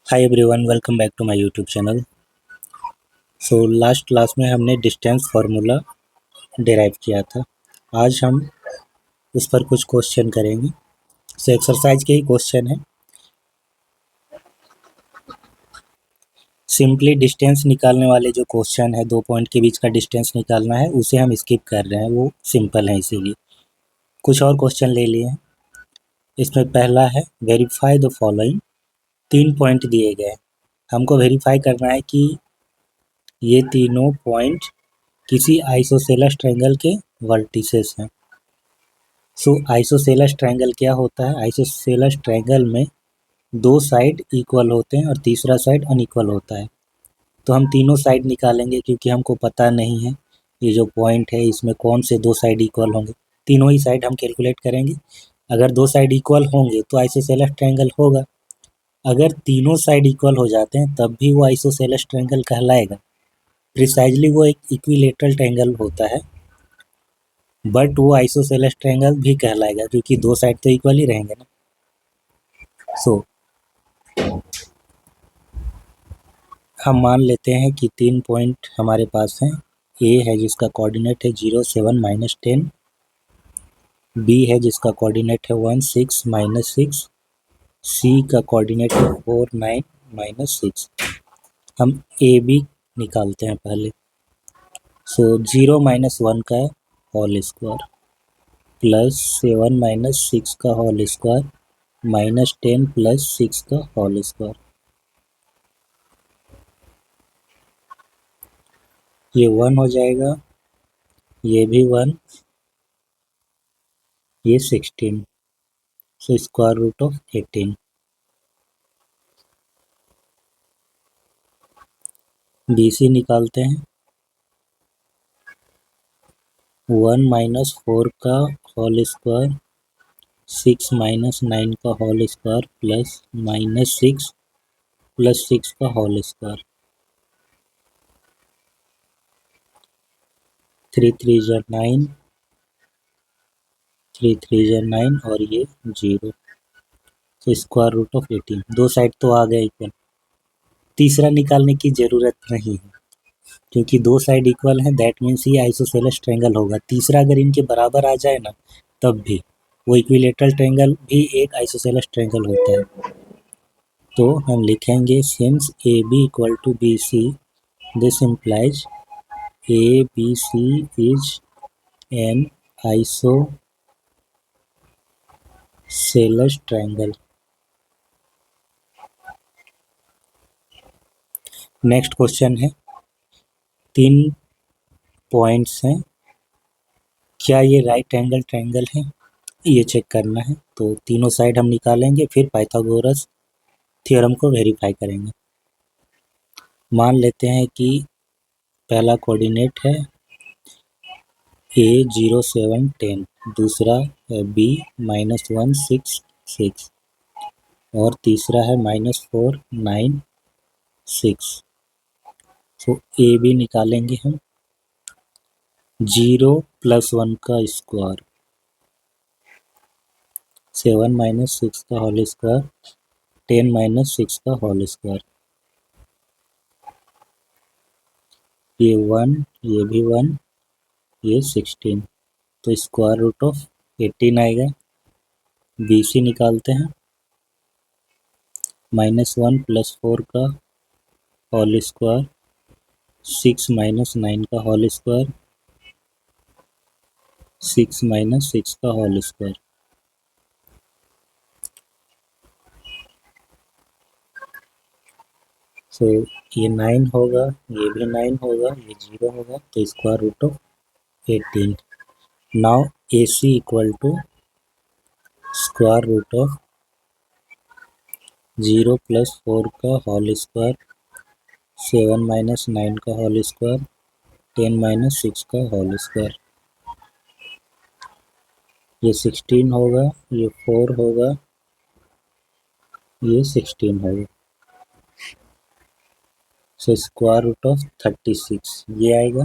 Hi everyone, welcome back to my YouTube channel. Last class में हमने distance formula derive किया था। आज हम उस पर कुछ क्वेश्चन करेंगे। एक्सरसाइज के ही क्वेश्चन है। सिंपली डिस्टेंस निकालने वाले जो क्वेश्चन है, 2 पॉइंट के बीच का डिस्टेंस निकालना है, उसे हम स्किप कर रहे हैं, वो सिंपल है इसीलिए। कुछ और क्वेश्चन ले लिए हैं। इसमें पहला है वेरीफाई द फॉलोइंग। 3 पॉइंट दिए गए, हमको वेरीफाई करना है कि ये तीनों पॉइंट किसी आइसोसेलेस ट्रायंगल के वर्टिसेस हैं। आइसोसेलेस ट्रायंगल क्या होता है? आइसोसेलेस ट्रायंगल में 2 साइड इक्वल होते हैं और तीसरा साइड अनइक्वल होता है। तो हम तीनों साइड निकालेंगे क्योंकि हमको पता नहीं है ये जो पॉइंट है इसमें कौन से 2 साइड इक्वल होंगे। तीनों ही साइड हम कैलकुलेट करेंगे। अगर 2 साइड इक्वल होंगे तो आइसोसेलेस ट्रायंगल होगा। अगर तीनों साइड इक्वल हो जाते हैं तब भी वो आइसोसेलेस ट्रायंगल कहलाएगा। प्रिसाइजली वो एक इक्विलेटरल ट्रायंगल होता है, बट वो आइसोसेलेस ट्रायंगल भी कहलाएगा क्योंकि 2 साइड तो इक्वल ही रहेंगे ना। हम मान लेते हैं कि 3 पॉइंट हमारे पास हैं। ए है जिसका कोऑर्डिनेट है 0 7 -10, बी है जिसका कोऑर्डिनेट है 1 6 -6, सी का कोऑर्डिनेट है 4 9 -6। हम ए बी निकालते हैं पहले। 0 -1 का होल स्क्वायर प्लस 7 -6 का होल स्क्वायर -10 प्लस 6 का होल स्क्वायर। ये 1 हो जाएगा, ये भी 1, ये 16। Square root of 18। BC निकालते हैं। 1 -4 का होल स्क्वायर, 6 -9 का होल स्क्वायर प्लस -6 प्लस 6 का होल स्क्वायर। 3 3 जा 9, 3 3 जा 9 और ये 0। Square root of 18। 2 साइड तो आ गए इक्वल। तीसरा निकालने की ज़रूरत नहीं है क्योंकि 2 साइड इक्वल हैं, दैट मीन्स ये आइसोसेलेस ट्रायंगल होगा। तीसरा अगर इनके बराबर आ जाए ना तब भी वो इक्विलेटरल ट्रायंगल भी एक आइसोसेलेस ट्रायंगल होता है। तो हम लिखेंगे since A B equal to B C, this implies A B C is an isosceles triangle. Next question है, 3 पॉइंट्स हैं, क्या ये राइट एंगल ट्रायंगल है? ये चेक करना है। तो तीनों साइड हम निकालेंगे, फिर पाइथागोरस थ्योरम को वेरीफाई करेंगे। मान लेते हैं कि पहला कोऑर्डिनेट है A 0 7 10, दूसरा है B -1 6 6 और तीसरा है -4 9 6। तो ए बी निकालेंगे हम। 0 + 1 का स्क्वायर, 7 -6 का होल स्क्वायर, 10 -6 का होल स्क्वायर। ये 1, ये भी 1, ये 16। तो स्क्वायर रूट ऑफ 18 आएगा। BC निकालते हैं। -1 + 4 का होल स्क्वायर, 6 -9 का होल स्क्वायर, 6 -6 का होल स्क्वायर। ये 9 होगा, ये भी 9 होगा, ये 0 होगा, तो square root of 18। Now AC equal to square root of 0 + 4 का होल स्क्वायर, 7 -9 का होल स्क्वायर, 10 -6 का होल स्क्वायर। ये 16 होगा, ये 4 होगा, ये 16 होगा। स्क्वायर रूट ऑफ 36 ये आएगा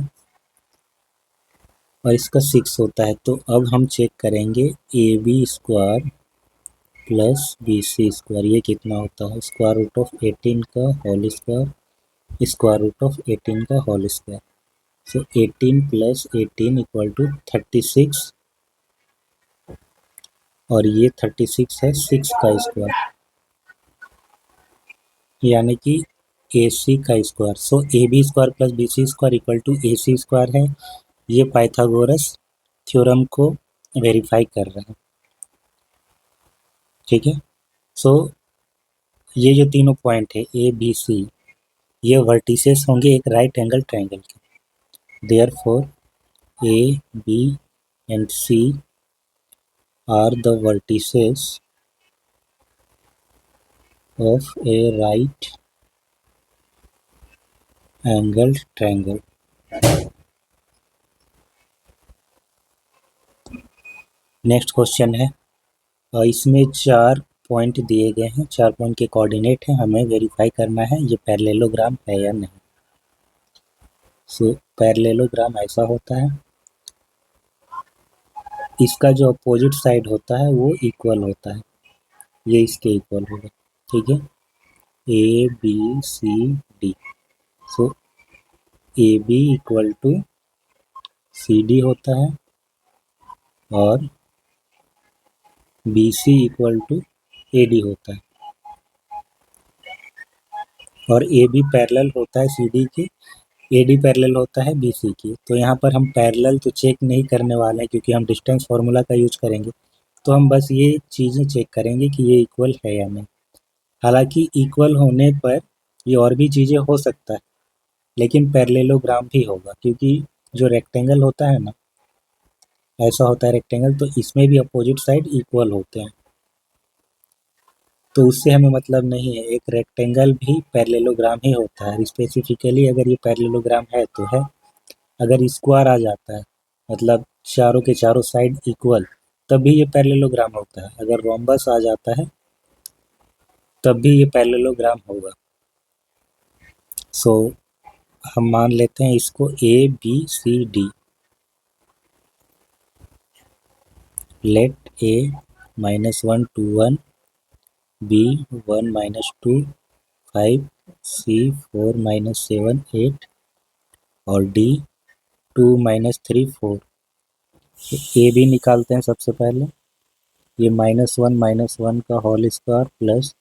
और इसका 6 होता है। तो अब हम चेक करेंगे AB² plus B C square, ये कितना होता है स्क्वायर रूट ऑफ 18 का whole square square root of 18 का whole square. So 18 plus 18 equal to 36 और ये 36 है 6 का स्क्वायर, यानी कि ए सी का square. So A B square plus B C square equal to A C square है। ये पाइथागोरस थ्योरम को वेरीफाई कर रहे हैं, ठीक है। सो ये जो तीनों पॉइंट है ए बी सी, ये वर्टिसेस होंगे एक राइट एंगल ट्रायंगल के। Therefore A B and C are the vertices of a right angle triangle. Next question है, इसमें 4 पॉइंट दिए गए हैं, 4 पॉइंट के कोऑर्डिनेट हैं, हमें वेरीफाई करना है ये पैरेललोग्राम है या नहीं। सो पैरेललोग्राम ऐसा होता है, इसका जो अपोजिट साइड होता है वो इक्वल होता है, ये इसके इक्वल होगा, ठीक है। A B C D, so A B equal to C D होता है और B C equal to A D होता है, और ए बी पैरेलल होता है सी डी के, ए डी पैरेलल होता है बी सी की। तो यहाँ पर हम पैरेलल तो चेक नहीं करने वाले हैं क्योंकि हम डिस्टेंस फार्मूला का यूज करेंगे, तो हम बस ये चीज़ें चेक करेंगे कि ये इक्वल है या नहीं। हालांकि इक्वल होने पर ये और भी चीज़ें हो सकता है, लेकिन पैरेललोग्राम भी होगा क्योंकि जो रेक्टेंगल होता है ना, ऐसा होता है रेक्टेंगल, तो इसमें भी अपोजिट साइड इक्वल होते हैं, तो उससे हमें मतलब नहीं है। एक रेक्टेंगल भी पैरेललोग्राम ही होता है, स्पेसिफिकली अगर ये पैरेललोग्राम है तो है। अगर स्क्वायर आ जाता है, मतलब चारों के चारों साइड इक्वल, तब भी ये पैरेललोग्राम होता है। अगर रोम्बस आ जाता है तब भी ये पैरेललोग्राम होगा। सो हम मान लेते हैं इसको A B C D. Let A -1 2 1, B 1 -2 5, C 4 -7 8 और डी 2 -3 4। ए बी निकालते हैं सबसे पहले, ये -1 का होल स्क्वायर प्लस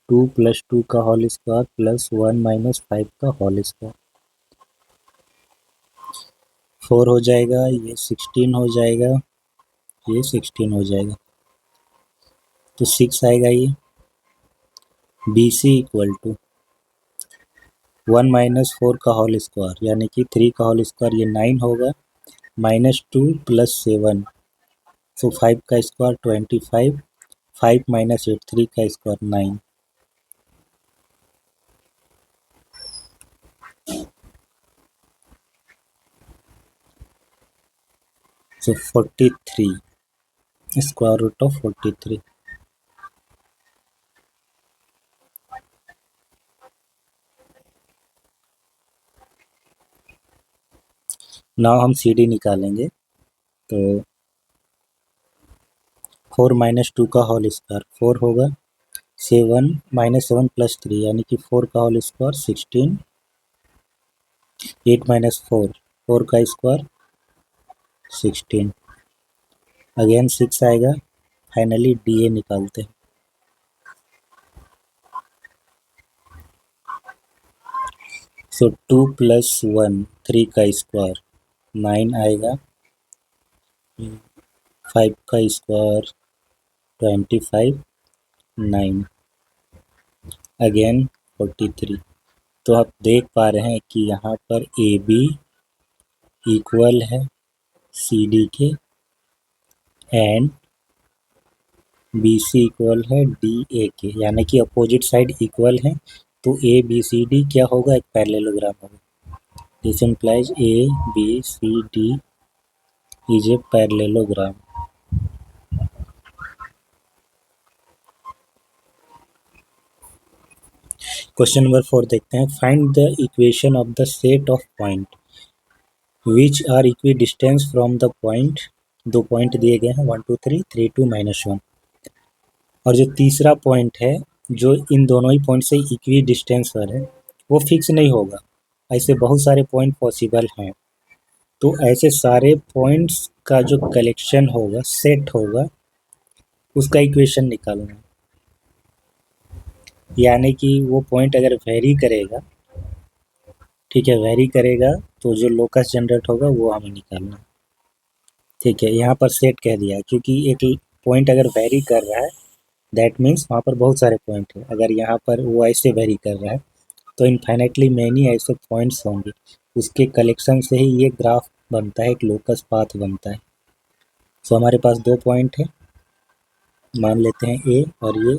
2 + 2 का होल स्क्वायर प्लस 1 - 5 का होल स्क्वायर, 4 हो जाएगा, ये 16 हो जाएगा, ये 16 हो जाएगा, तो 6 आएगा। ये बी सी इक्वल टू 1 - 4 का होल स्क्वायर यानी कि 3 का होल स्क्वायर, ये 9 होगा, -2 + 7, सो 5 का स्क्वायर 25, 5 - 8 3 का स्क्वायर 9, सो 43 स्क्वायर रूट ऑफ 43। नाउ हम सी डी निकालेंगे, तो 4 - 2 का होल स्क्वायर 4 होगा, 7 -7 + 3 यानी कि 4 का होल स्क्वायर 16, 8 - 4 4 का स्क्वायर 16, अगेन 6 आएगा। फाइनली डी ए निकालते हैं, सो 2 + 1 3 का स्क्वायर 9 आएगा, 5 का स्क्वायर 25, 9 अगेन 43। तो आप देख पा रहे हैं कि यहाँ पर ए बी इक्वल है सी डी के एंड बी सी इक्वल है डी ए के, यानी कि अपोजिट साइड इक्वल है, तो ए बी सी डी क्या होगा, एक पैरेललोग्राम होगा। This implies A B C D is a parallelogram. Question number 4 देखते हैं, find the equation of the set of point which are equi distance from the point. दो point दिए गए हैं 1 2 3 3 2 -1। और जो तीसरा पॉइंट है जो इन दोनों ही पॉइंट से इक्वी डिस्टेंस पर है वो फिक्स नहीं होगा, ऐसे बहुत सारे पॉइंट पॉसिबल हैं। तो ऐसे सारे पॉइंट्स का जो कलेक्शन होगा, सेट होगा, उसका इक्वेशन निकालना है। यानी कि वो पॉइंट अगर वेरी करेगा, ठीक है, वेरी करेगा तो जो लोकस जनरेट होगा वो हमें निकालना है। ठीक है, यहाँ पर सेट कह दिया क्योंकि एक पॉइंट अगर वेरी कर रहा है दैट मीन्स वहाँ पर बहुत सारे पॉइंट हैं। अगर यहाँ पर वो ऐसे वेरी कर रहा है तो इनफाइनेटली मैनी ऐसे पॉइंट्स होंगे, उसके कलेक्शन से ही ये ग्राफ बनता है, एक लोकस पाथ बनता है। सो हमारे पास दो पॉइंट है, मान लेते हैं ए और ये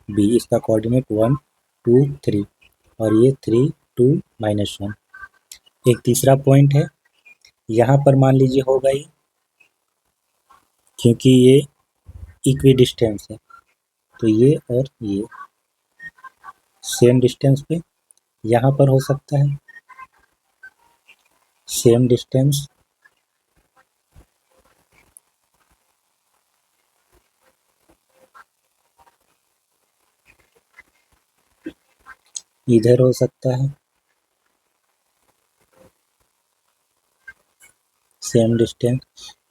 बी, इसका कोऑर्डिनेट 1 2 3 और ये 3 2 -1। एक तीसरा पॉइंट है, यहाँ पर मान लीजिए होगा ये, क्योंकि ये इक्वी डिस्टेंस है तो ये और ये सेम डिस्टेंस पे यहाँ पर हो सकता है, सेम डिस्टेंस इधर हो सकता है, सेम डिस्टेंस।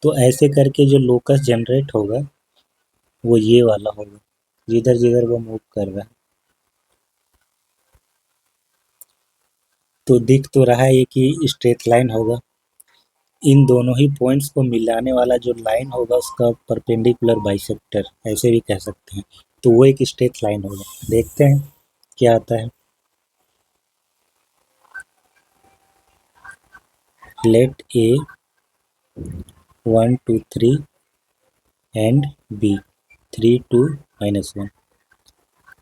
तो ऐसे करके जो लोकस जनरेट होगा वो ये वाला होगा, जिधर जिधर वो मूव कर रहा है। तो दिख तो रहा है ये कि स्ट्रेट लाइन होगा, इन दोनों ही पॉइंट्स को मिलाने वाला जो लाइन होगा उसका परपेंडिकुलर बाइसेक्टर ऐसे भी कह सकते हैं। तो वो एक स्ट्रेट लाइन होगा। देखते हैं क्या आता है। Let A 1 2 3 and B 3 2 -1।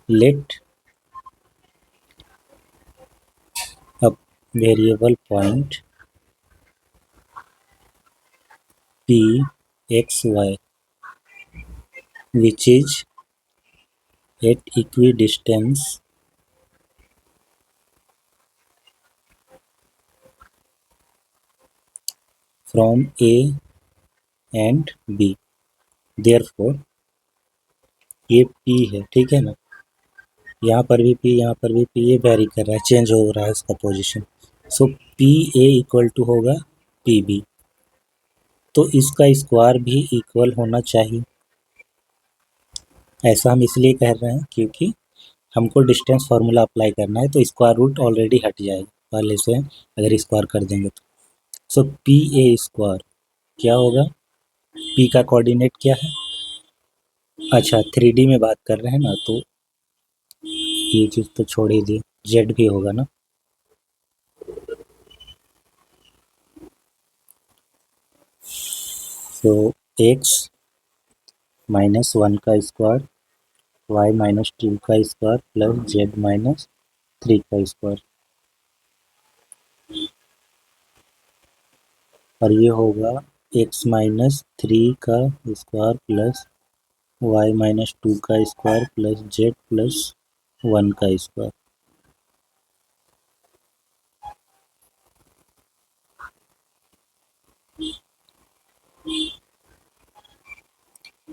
Let a variable point p x y which is at equidistance from A and B, therefore ये P है, ठीक है ना, यहाँ पर भी P, यहाँ पर भी P, ये वेरी कर रहा है, चेंज हो रहा है उसका position. So P A equal to होगा पी बी, तो इसका स्क्वायर भी इक्वल होना चाहिए। ऐसा हम इसलिए कह रहे हैं क्योंकि हमको डिस्टेंस फार्मूला अप्लाई करना है, तो स्क्वायर रूट ऑलरेडी हट जाएगा पहले से अगर स्क्वायर कर देंगे तो। सो पी ए स्क्वायर क्या होगा, पी का कोऑर्डिनेट क्या है, अच्छा 3D में बात कर रहे हैं ना, तो ये चीज़ तो छोड़ ही दी, जेड भी होगा ना। तो एक्स -1 का स्क्वायर, वाई -2 का स्क्वायर प्लस जेड -3 का स्क्वायर, और ये होगा x -3 का स्क्वायर प्लस वाई -2 का स्क्वायर प्लस जेड +1 का square.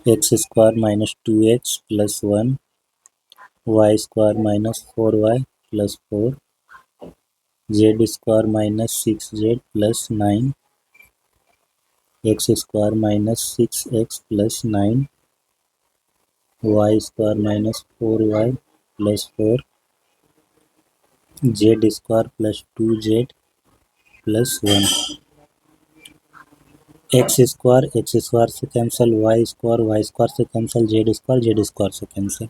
X square -2x + 1, Y square -4y + 4, Z square -6z + 9, X square -6x + 9, Y square -4y + 4, Z square +2z + 1। X square से cancel, Y square से cancel, Z square से cancel,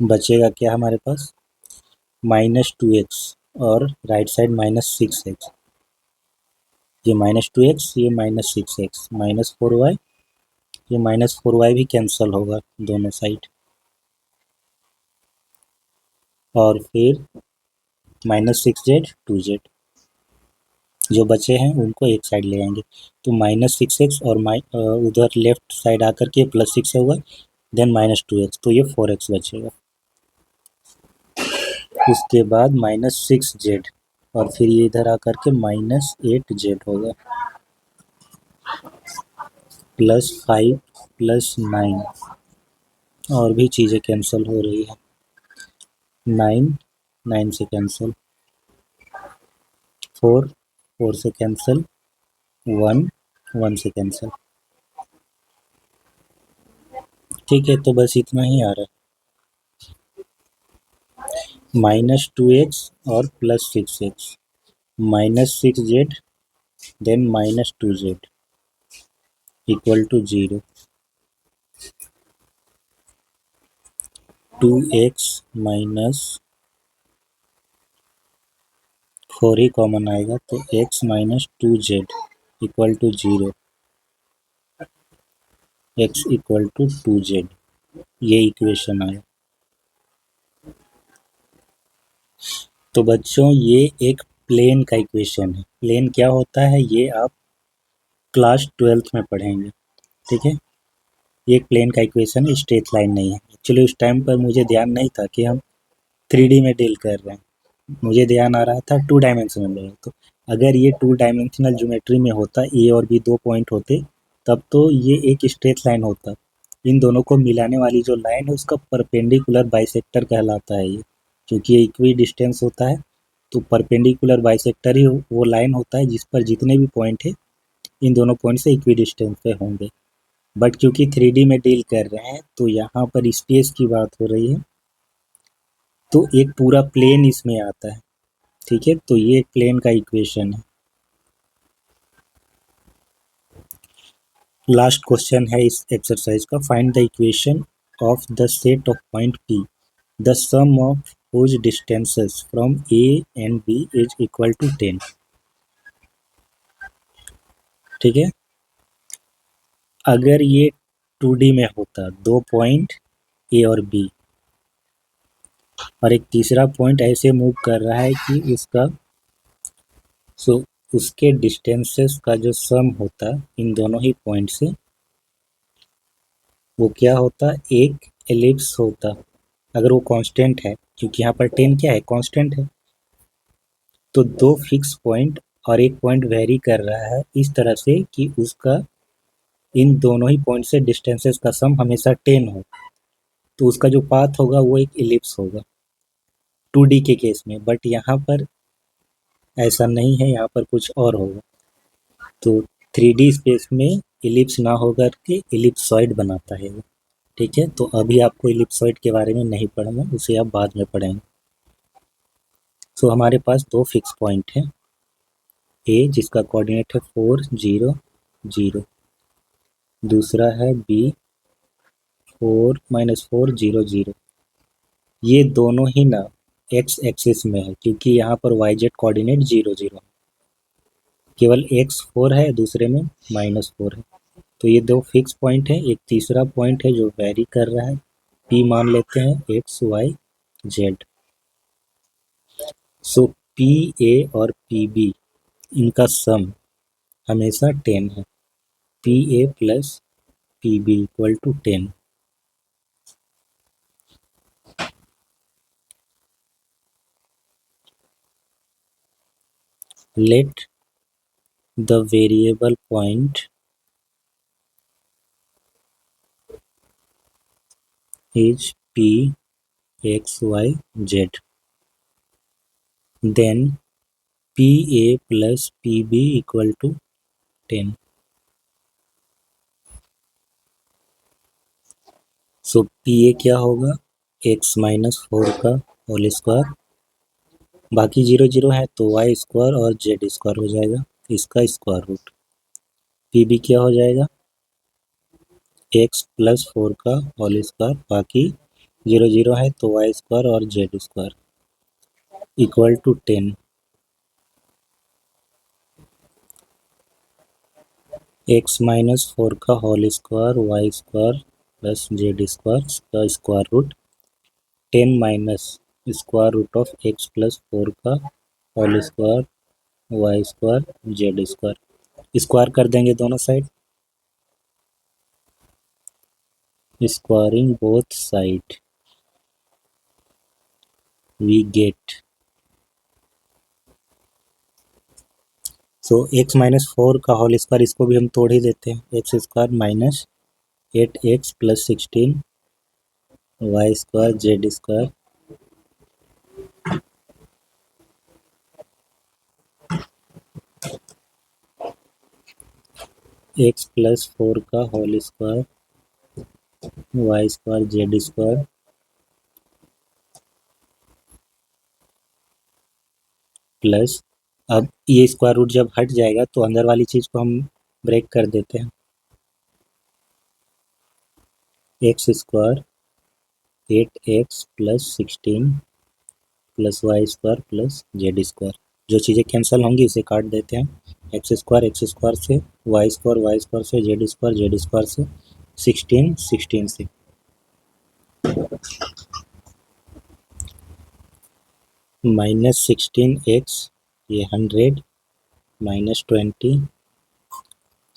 बचेगा क्या हमारे पास -2x और right side -6x, ये -2x, ये -6x, -4y, ये -4y भी कैंसिल होगा दोनों साइड, और फिर -6z 2z, जो बचे हैं उनको एक साइड ले आएंगे, तो -6x और उधर लेफ्ट साइड आकर के +6 होगा, देन -2x, तो ये 4x बचेगा। उसके बाद -6z और फिर ये इधर आकर के -8z होगा, +5 + 9, और भी चीज़ें कैंसिल हो रही है। 9 9 से कैंसिल, 4 4 से कैंसिल, 1 1 से कैंसिल। ठीक है, तो बस इतना ही आ रहा है। -2x और +6x, -6z then -2z equal to 0। 2x minus 4 ही कॉमन आएगा, तो x minus 2z equal to 0, x equal to 2z, ये इक्वेशन आया। तो बच्चों ये एक प्लेन का इक्वेशन है। प्लेन क्या होता है ये आप क्लास 12th में पढ़ेंगे। ठीक है, ये एक प्लेन का इक्वेशन है, स्ट्रेट लाइन नहीं है। एक्चुअली उस टाइम पर मुझे ध्यान नहीं था कि हम 3D में डील कर रहे हैं, मुझे ध्यान आ रहा था 2 डायमेंशनल में। तो अगर ये 2 डायमेंशनल ज्योमेट्री में होता, ए और बी 2 पॉइंट होते, तब तो ये एक स्ट्रेट लाइन होता। इन दोनों को मिलाने वाली जो लाइन है उसका परपेंडिकुलर बाइसेक्टर कहलाता है ये। क्योंकि ये इक्वी डिस्टेंस होता है, तो परपेंडिकुलर बाइसेक्टर ही वो लाइन होता है जिस पर जितने भी पॉइंट है इन दोनों पॉइंट से इक्वी डिस्टेंस पे होंगे। बट क्योंकि 3D में डील कर रहे हैं तो यहाँ पर स्पेस की बात हो रही है, तो एक पूरा प्लेन इसमें आता है। ठीक है, तो ये एक प्लेन का इक्वेशन है। लास्ट क्वेश्चन है इस एक्सरसाइज का, find the equation of the set of point P, the sum of whose distances from A and B is equal to 10। ठीक है, अगर ये 2D में होता, 2 पॉइंट A और B, और एक तीसरा पॉइंट ऐसे मूव कर रहा है कि उसका उसके डिस्टेंसेस का जो सम होता इन दोनों ही पॉइंट से, वो क्या होता, एक एलिप्स होता। अगर वो कांस्टेंट है, क्योंकि यहाँ पर 10 क्या है, कांस्टेंट है, तो 2 फिक्स पॉइंट और एक पॉइंट वेरी कर रहा है इस तरह से कि उसका इन दोनों ही पॉइंट से डिस्टेंसेस का सम हमेशा 10 हो, तो उसका जो पाथ होगा वो एक इलिप्स होगा 2D के केस में। बट यहाँ पर ऐसा नहीं है, यहाँ पर कुछ और होगा। तो 3D स्पेस में इलिप्स ना होकर के इलिप्सॉइड बनाता है वो। ठीक है, तो अभी आपको इलिप्सॉइड के बारे में नहीं पढ़ना, उसे आप बाद में पढ़ेंगे। सो हमारे पास 2 फिक्स पॉइंट हैं, ए जिसका कोऑर्डिनेट है 4 0 0, दूसरा है बी 4 -4 0 0। ये दोनों ही ना एक्स एक्सिस में है, क्योंकि यहाँ पर वाई जेड कोऑर्डिनेट 0 0, केवल एक्स 4 है, दूसरे में -4 है। तो ये 2 फिक्स पॉइंट है। एक तीसरा पॉइंट है जो वेरी कर रहा है, पी मान लेते हैं X Y Z. So P A और पी बी इनका सम हमेशा 10 है, P A plus P B equal to 10। Let the variable point is p x y z, then pa plus pb equal to 10। So P ए क्या होगा, x -4 का whole square, बाकी 0 0 है तो वाई स्क्वायर और जेड स्क्वायर हो जाएगा, इसका स्क्वायर रूट। पी बी क्या हो जाएगा, x+4 का होल स्क्वायर, बाकी 0 0 है तो वाई स्क्वायर और Z square equal to 10। x-4 का whole square Y square plus Z square का square root, 10 minus square root of x+4 का whole square Y square Z square. Square कर देंगे दोनों side, squaring both side we get, so x-4 का whole square, इसको भी हम तोड़ ही देते हैं, X square -8x + 16 Y square Z square X plus 4 का whole square Y square Z square plus, अब ये स्क्वायर रूट जब हट जाएगा तो अंदर वाली चीज़ को हम ब्रेक कर देते हैं। X square 8x plus 16 plus Y square plus Z square, जो चीज़ें कैंसिल होंगी उसे काट देते हैं। एक्स स्क्वायर से, वाई स्क्वायर से, जेड स्क्वायर से, 16 से। -16x, ये 100 -20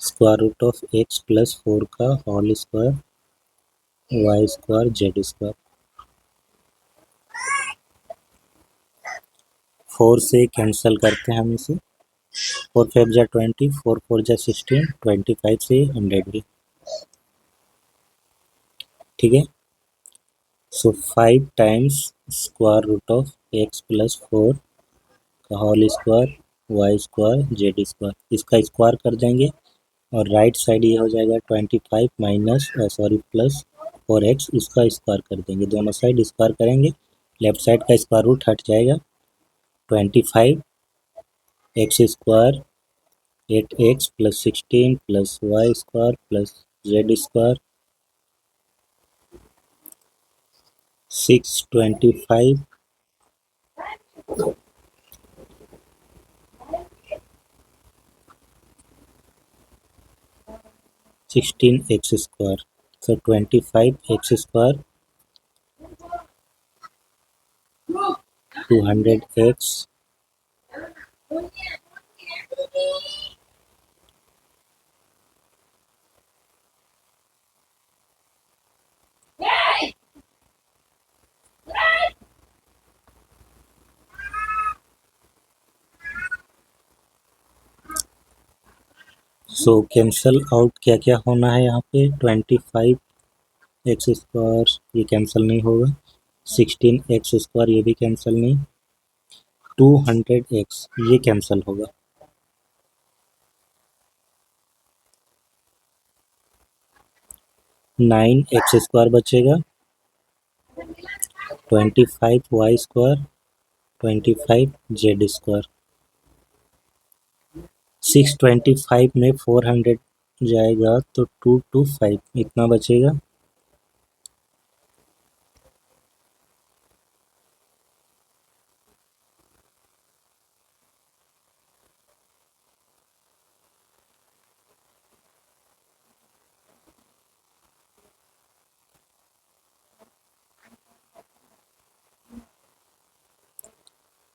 square root of X plus 4 का whole square Y square Z square. 4 से कैंसिल करते हैं हम इसे, 4 5 जा 20, 4 4 जा 16, 25 से 100 भी, ठीक है। So 5 times square root of X plus 4 का whole square Y square Z square, इसका स्क्वायर कर देंगे और राइट साइड ये हो जाएगा 25 माइनस प्लस 4x, इसका स्क्वायर कर देंगे, दोनों साइड स्क्वायर करेंगे, लेफ्ट साइड का स्क्वायर रूट हट जाएगा। 25 X square 8x plus 16 plus Y square plus Z square 625 16x square. So 25x square 200x so cancel out क्या क्या होना है यहाँ पे, 25x स्क्वायर ये कैंसिल नहीं होगा, 16x स्क्वायर ये भी कैंसिल नहीं, 200x ये कैंसिल होगा, 9x स्क्वायर बचेगा, 25y स्क्वायर 25 जेड स्क्वायर, 625 में 400 जाएगा तो 225 इतना बचेगा।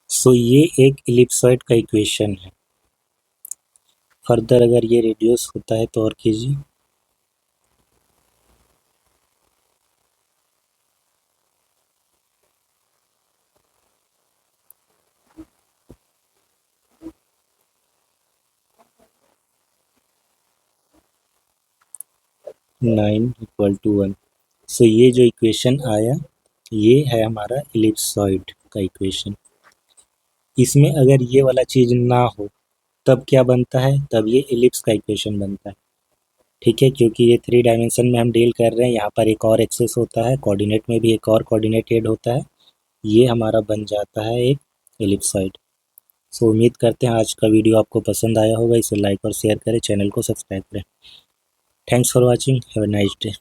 सो ये एक इलिप्सॉइड का इक्वेशन है। फर्दर अगर ये रिड्यूस होता है तो और कीजिए। Nine equal to 1। सो ये जो इक्वेशन आया ये है हमारा इलिप्सॉइड का इक्वेशन। इसमें अगर ये वाला चीज़ ना हो तब क्या बनता है, तब ये इलिप्स का इक्वेशन बनता है, ठीक है, क्योंकि ये 3 डायमेंशन में हम डील कर रहे हैं। यहाँ पर एक और एक्सेस होता है, कोऑर्डिनेट में भी एक और कोऑर्डिनेट ऐड होता है, ये हमारा बन जाता है एक एलिप्सॉइड। सो उम्मीद करते हैं आज का वीडियो आपको पसंद आया होगा, इसे लाइक और शेयर करें, चैनल को सब्सक्राइब करें। Thanks for watching, have a nice day.